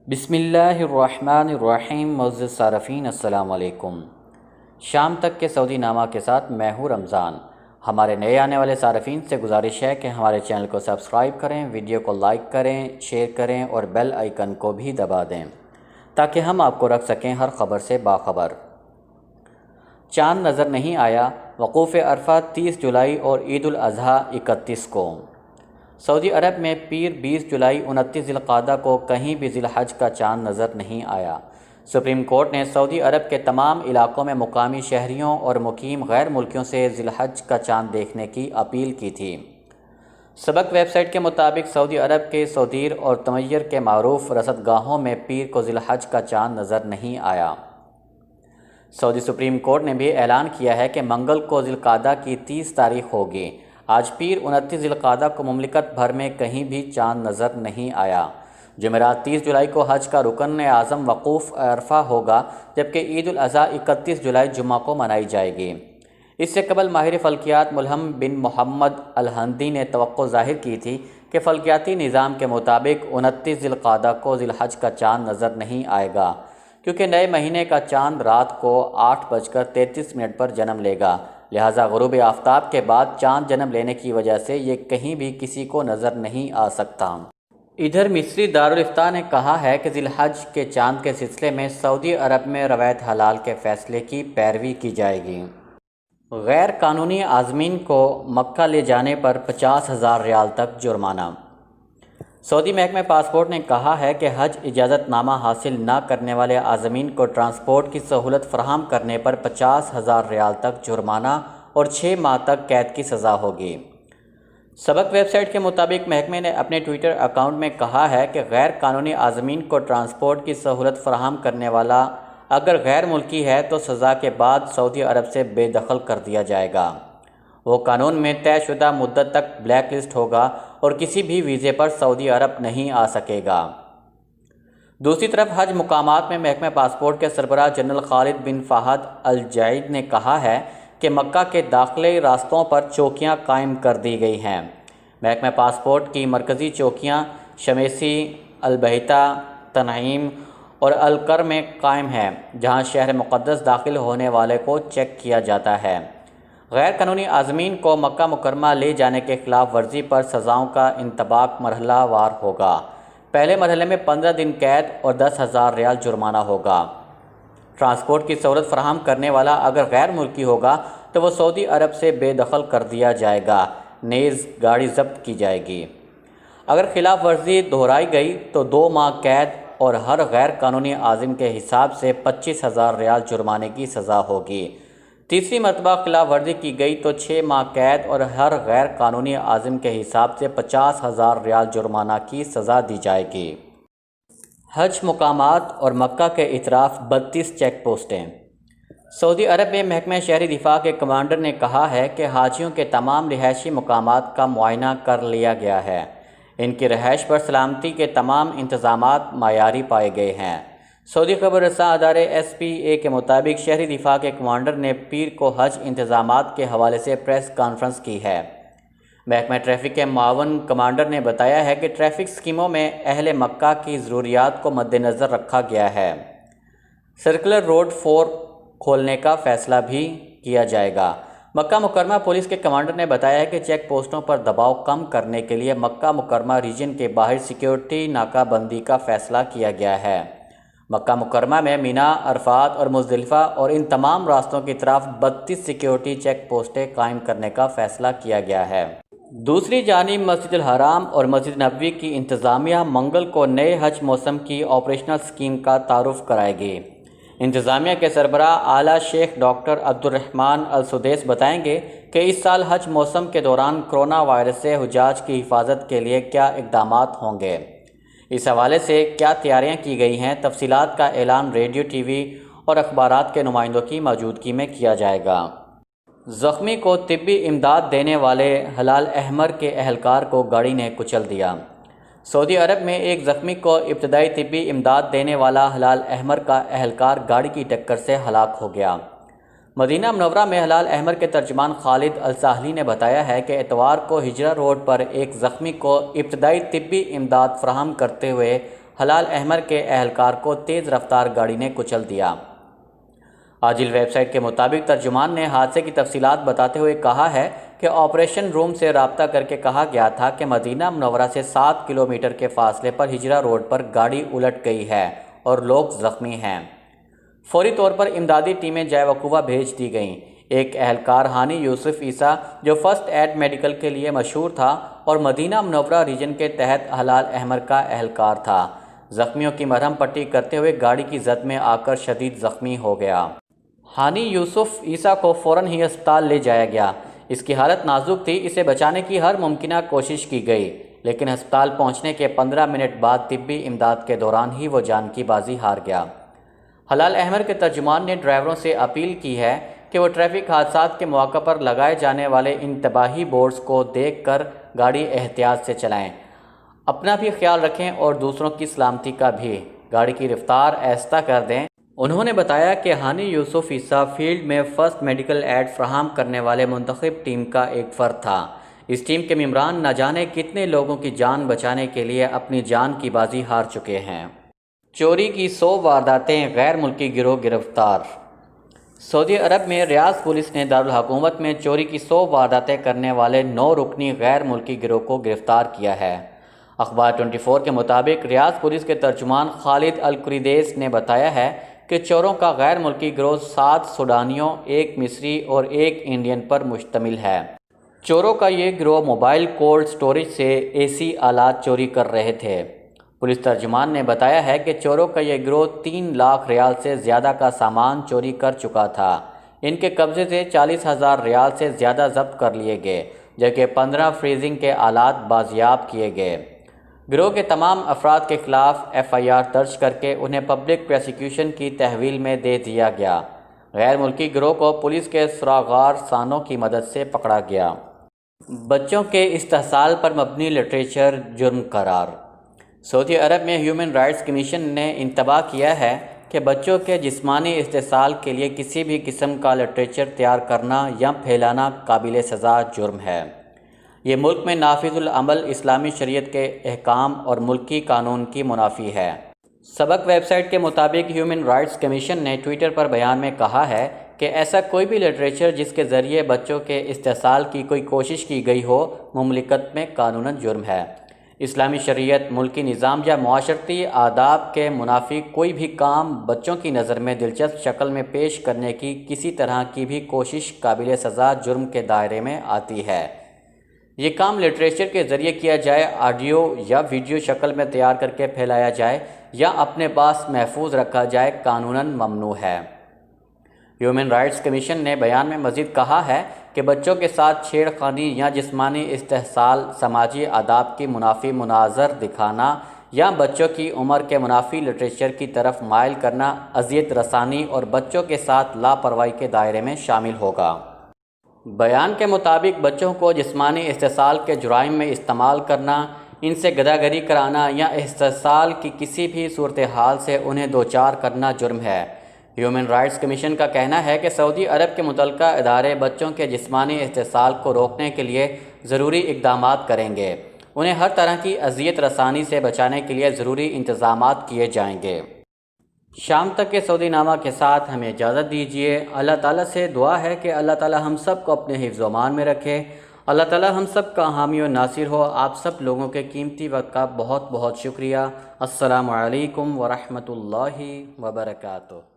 بسم اللہ الرحمن الرحیم۔ معزز صارفین السلام علیکم۔ شام تک کے سعودی نامہ کے ساتھ میں ہوں رمضان۔ ہمارے نئے آنے والے صارفین سے گزارش ہے کہ ہمارے چینل کو سبسکرایب کریں، ویڈیو کو لائک کریں، شیئر کریں اور بیل آئیکن کو بھی دبا دیں تاکہ ہم آپ کو رکھ سکیں ہر خبر سے باخبر۔ چاند نظر نہیں آیا، وقوف عرفہ 30 جولائی اور عید الاضحیٰ 31 کو۔ سعودی عرب میں پیر 20 جولائی 29 ذی القعدہ کو کہیں بھی ذی الحج کا چاند نظر نہیں آیا۔ سپریم کورٹ نے سعودی عرب کے تمام علاقوں میں مقامی شہریوں اور مقیم غیر ملکیوں سے ذی الحج کا چاند دیکھنے کی اپیل کی تھی۔ سبق ویب سائٹ کے مطابق سعودی عرب کے سودیر اور تمیر کے معروف رصدگاہوں میں پیر کو ذی الحج کا چاند نظر نہیں آیا۔ سعودی سپریم کورٹ نے بھی اعلان کیا ہے کہ منگل کو ذی القعدہ کی 30 تاریخ ہوگی۔ آج پیر 29 ذی القعدہ کو مملکت بھر میں کہیں بھی چاند نظر نہیں آیا۔ جمعرات 30 جولائی کو حج کا رکن اعظم وقوف عرفہ ہوگا، جبکہ عید الاضحیٰ 31 جولائی جمعہ کو منائی جائے گی۔ اس سے قبل ماہر فلکیات ملہم بن محمد الہندی نے توقع ظاہر کی تھی کہ فلکیاتی نظام کے مطابق 29 ذی القعدہ کو ذی الحج کا چاند نظر نہیں آئے گا، کیونکہ نئے مہینے کا چاند رات کو 8:33 پر جنم لے گا، لہٰذا غروب آفتاب کے بعد چاند جنم لینے کی وجہ سے یہ کہیں بھی کسی کو نظر نہیں آ سکتا۔ ادھر مصری دارالافتاء نے کہا ہے کہ ذی الحج کے چاند کے سلسلے میں سعودی عرب میں روایت حلال کے فیصلے کی پیروی کی جائے گی۔ غیر قانونی عازمین کو مکہ لے جانے پر 50,000 ریال تک جرمانہ۔ سعودی محکمہ پاسپورٹ نے کہا ہے کہ حج اجازت نامہ حاصل نہ کرنے والے عازمین کو ٹرانسپورٹ کی سہولت فراہم کرنے پر 50,000 ریال تک جرمانہ اور 6 ماہ تک قید کی سزا ہوگی۔ سبق ویب سائٹ کے مطابق محکمے نے اپنے ٹویٹر اکاؤنٹ میں کہا ہے کہ غیر قانونی عازمین کو ٹرانسپورٹ کی سہولت فراہم کرنے والا اگر غیر ملکی ہے تو سزا کے بعد سعودی عرب سے بے دخل کر دیا جائے گا۔ وہ قانون میں طے شدہ مدت تک بلیک لسٹ ہوگا اور کسی بھی ویزے پر سعودی عرب نہیں آ سکے گا۔ دوسری طرف حج مقامات میں محکمہ پاسپورٹ کے سربراہ جنرل خالد بن فہد الجعید نے کہا ہے کہ مکہ کے داخلی راستوں پر چوکیاں قائم کر دی گئی ہیں۔ محکمہ پاسپورٹ کی مرکزی چوکیاں شمیسی، البہیتا، تنعیم اور الکر میں قائم ہیں، جہاں شہر مقدس داخل ہونے والے کو چیک کیا جاتا ہے۔ غیر قانونی عازمین کو مکہ مکرمہ لے جانے کے خلاف ورزی پر سزاؤں کا انطباق مرحلہ وار ہوگا۔ پہلے مرحلے میں 15 دن قید اور 10,000 ریال جرمانہ ہوگا۔ ٹرانسپورٹ کی سہولت فراہم کرنے والا اگر غیر ملکی ہوگا تو وہ سعودی عرب سے بے دخل کر دیا جائے گا، نیز گاڑی ضبط کی جائے گی۔ اگر خلاف ورزی دہرائی گئی تو 2 ماہ قید اور ہر غیر قانونی عازم کے حساب سے 25,000 ریال جرمانے کی سزا ہوگی۔ تیسری مرتبہ خلاف ورزی کی گئی تو 6 ماہ قید اور ہر غیر قانونی عازم کے حساب سے 50,000 ریال جرمانہ کی سزا دی جائے گی۔ حج مقامات اور مکہ کے اطراف 32 چیک پوسٹیں۔ سعودی عرب میں محکمہ شہری دفاع کے کمانڈر نے کہا ہے کہ حاجیوں کے تمام رہائشی مقامات کا معائنہ کر لیا گیا ہے۔ ان کی رہائش پر سلامتی کے تمام انتظامات معیاری پائے گئے ہیں۔ سعودی خبر رساں ادارے SPA کے مطابق شہری دفاع کے کمانڈر نے پیر کو حج انتظامات کے حوالے سے پریس کانفرنس کی ہے۔ محکمہ ٹریفک کے معاون کمانڈر نے بتایا ہے کہ ٹریفک اسکیموں میں اہل مکہ کی ضروریات کو مد نظر رکھا گیا ہے۔ سرکلر روڈ 4 کھولنے کا فیصلہ بھی کیا جائے گا۔ مکہ مکرمہ پولیس کے کمانڈر نے بتایا ہے کہ چیک پوسٹوں پر دباؤ کم کرنے کے لیے مکہ مکرمہ ریجن کے باہر سیکیورٹی ناکہ بندی کا فیصلہ کیا گیا ہے۔ مکہ مکرمہ میں مینا، عرفات اور مزدلفہ اور ان تمام راستوں کی طرف 32 سیکیورٹی چیک پوسٹیں قائم کرنے کا فیصلہ کیا گیا ہے۔ دوسری جانب مسجد الحرام اور مسجد نبوی کی انتظامیہ منگل کو نئے حج موسم کی آپریشنل اسکیم کا تعارف کرائے گی۔ انتظامیہ کے سربراہ اعلیٰ شیخ ڈاکٹر عبدالرحمن السدیس بتائیں گے کہ اس سال حج موسم کے دوران کرونا وائرس سے حجاج کی حفاظت کے لیے کیا اقدامات ہوں گے۔ اس حوالے سے کیا تیاریاں کی گئی ہیں، تفصیلات کا اعلان ریڈیو، ٹی وی اور اخبارات کے نمائندوں کی موجودگی میں کیا جائے گا۔ زخمی کو طبی امداد دینے والے ہلال احمر کے اہلکار کو گاڑی نے کچل دیا۔ سعودی عرب میں ایک زخمی کو ابتدائی طبی امداد دینے والا ہلال احمر کا اہلکار گاڑی کی ٹکر سے ہلاک ہو گیا۔ مدینہ منورہ میں ہلال احمر کے ترجمان خالد الساحلی نے بتایا ہے کہ اتوار کو ہجرہ روڈ پر ایک زخمی کو ابتدائی طبی امداد فراہم کرتے ہوئے ہلال احمر کے اہلکار کو تیز رفتار گاڑی نے کچل دیا۔ عاجل ویب سائٹ کے مطابق ترجمان نے حادثے کی تفصیلات بتاتے ہوئے کہا ہے کہ آپریشن روم سے رابطہ کر کے کہا گیا تھا کہ مدینہ منورہ سے 7 کلومیٹر کے فاصلے پر ہجرہ روڈ پر گاڑی الٹ گئی ہے اور لوگ زخمی ہیں۔ فوری طور پر امدادی ٹیمیں جائے وقوع بھیج دی گئیں۔ ایک اہلکار ہانی یوسف عیسیٰ جو فرسٹ ایڈ میڈیکل کے لیے مشہور تھا اور مدینہ منورہ ریجن کے تحت ہلال احمر کا اہلکار تھا، زخمیوں کی مرہم پٹی کرتے ہوئے گاڑی کی زد میں آ کر شدید زخمی ہو گیا۔ ہانی یوسف عیسیٰ کو فوراً ہی اسپتال لے جایا گیا۔ اس کی حالت نازک تھی، اسے بچانے کی ہر ممکنہ کوشش کی گئی، لیکن ہسپتال پہنچنے کے 15 منٹ بعد طبی امداد کے دوران ہی وہ جان کی بازی ہار گیا۔ ہلال احمر کے ترجمان نے ڈرائیوروں سے اپیل کی ہے کہ وہ ٹریفک حادثات کے مواقع پر لگائے جانے والے انتباہی بورڈز کو دیکھ کر گاڑی احتیاط سے چلائیں، اپنا بھی خیال رکھیں اور دوسروں کی سلامتی کا بھی۔ گاڑی کی رفتار آہستہ کر دیں۔ انہوں نے بتایا کہ ہانی یوسف عیسیٰ فیلڈ میں فرسٹ میڈیکل ایڈ فراہم کرنے والے منتخب ٹیم کا ایک فرد تھا۔ اس ٹیم کے ممبران نہ جانے کتنے لوگوں کی جان بچانے کے لیے اپنی جان کی بازی ہار چکے ہیں۔ چوری کی 100 وارداتیں، غیر ملکی گروہ گرفتار۔ سعودی عرب میں ریاض پولیس نے دارالحکومت میں چوری کی 100 وارداتیں کرنے والے 9 رکنی غیر ملکی گروہ کو گرفتار کیا ہے۔ اخبار 24 کے مطابق ریاض پولیس کے ترجمان خالد القریدیس نے بتایا ہے کہ چوروں کا غیر ملکی گروہ 7 سوڈانیوں، 1 مصری اور 1 انڈین پر مشتمل ہے۔ چوروں کا یہ گروہ موبائل کولڈ سٹوریج سے AC آلات چوری کر رہے تھے۔ پولیس ترجمان نے بتایا ہے کہ چوروں کا یہ گروہ 3 لاکھ ریال سے زیادہ کا سامان چوری کر چکا تھا۔ ان کے قبضے سے 40,000 ریال سے زیادہ ضبط کر لیے گئے، جبکہ 15 فریزنگ کے آلات بازیاب کیے گئے۔ گروہ کے تمام افراد کے خلاف FIR درج کر کے انہیں پبلک پروسیکیوشن کی تحویل میں دے دیا گیا۔ غیر ملکی گروہ کو پولیس کے سراغار سانوں کی مدد سے پکڑا گیا۔ بچوں کے استحصال پر مبنی لٹریچر جرم قرار۔ سعودی عرب میں ہیومن رائٹس کمیشن نے انتباہ کیا ہے کہ بچوں کے جسمانی استحصال کے لیے کسی بھی قسم کا لٹریچر تیار کرنا یا پھیلانا قابل سزا جرم ہے۔ یہ ملک میں نافذ العمل اسلامی شریعت کے احکام اور ملکی قانون کی منافی ہے۔ سبق ویب سائٹ کے مطابق ہیومن رائٹس کمیشن نے ٹویٹر پر بیان میں کہا ہے کہ ایسا کوئی بھی لٹریچر جس کے ذریعے بچوں کے استحصال کی کوئی کوشش کی گئی ہو، مملکت میں قانوناً جرم ہے۔ اسلامی شریعت، ملکی نظام یا معاشرتی آداب کے منافی کوئی بھی کام بچوں کی نظر میں دلچسپ شکل میں پیش کرنے کی کسی طرح کی بھی کوشش قابل سزا جرم کے دائرے میں آتی ہے۔ یہ کام لٹریچر کے ذریعے کیا جائے، آڈیو یا ویڈیو شکل میں تیار کر کے پھیلایا جائے یا اپنے پاس محفوظ رکھا جائے، قانوناً ممنوع ہے۔ ہیومن رائٹس کمیشن نے بیان میں مزید کہا ہے کہ بچوں کے ساتھ چھیڑ خانی یا جسمانی استحصال، سماجی آداب کی منافی مناظر دکھانا یا بچوں کی عمر کے منافی لٹریچر کی طرف مائل کرنا اذیت رسانی اور بچوں کے ساتھ لاپرواہی کے دائرے میں شامل ہوگا۔ بیان کے مطابق بچوں کو جسمانی استحصال کے جرائم میں استعمال کرنا، ان سے گداگری کرانا یا استحصال کی کسی بھی صورتحال سے انہیں دوچار کرنا جرم ہے۔ ہیومن رائٹس کمیشن کا کہنا ہے کہ سعودی عرب کے متعلقہ ادارے بچوں کے جسمانی استحصال کو روکنے کے لیے ضروری اقدامات کریں گے۔ انہیں ہر طرح کی اذیت رسانی سے بچانے کے لیے ضروری انتظامات کیے جائیں گے۔ شام تک کے سعودی نامہ کے ساتھ ہمیں اجازت دیجیے۔ اللہ تعالیٰ سے دعا ہے کہ اللہ تعالیٰ ہم سب کو اپنے حفظ و امان میں رکھے۔ اللہ تعالیٰ ہم سب کا حامی و ناصر ہو۔ آپ سب لوگوں کے قیمتی وقت کا بہت بہت شکریہ۔ السلام علیکم ورحمۃ اللہ وبرکاتہ۔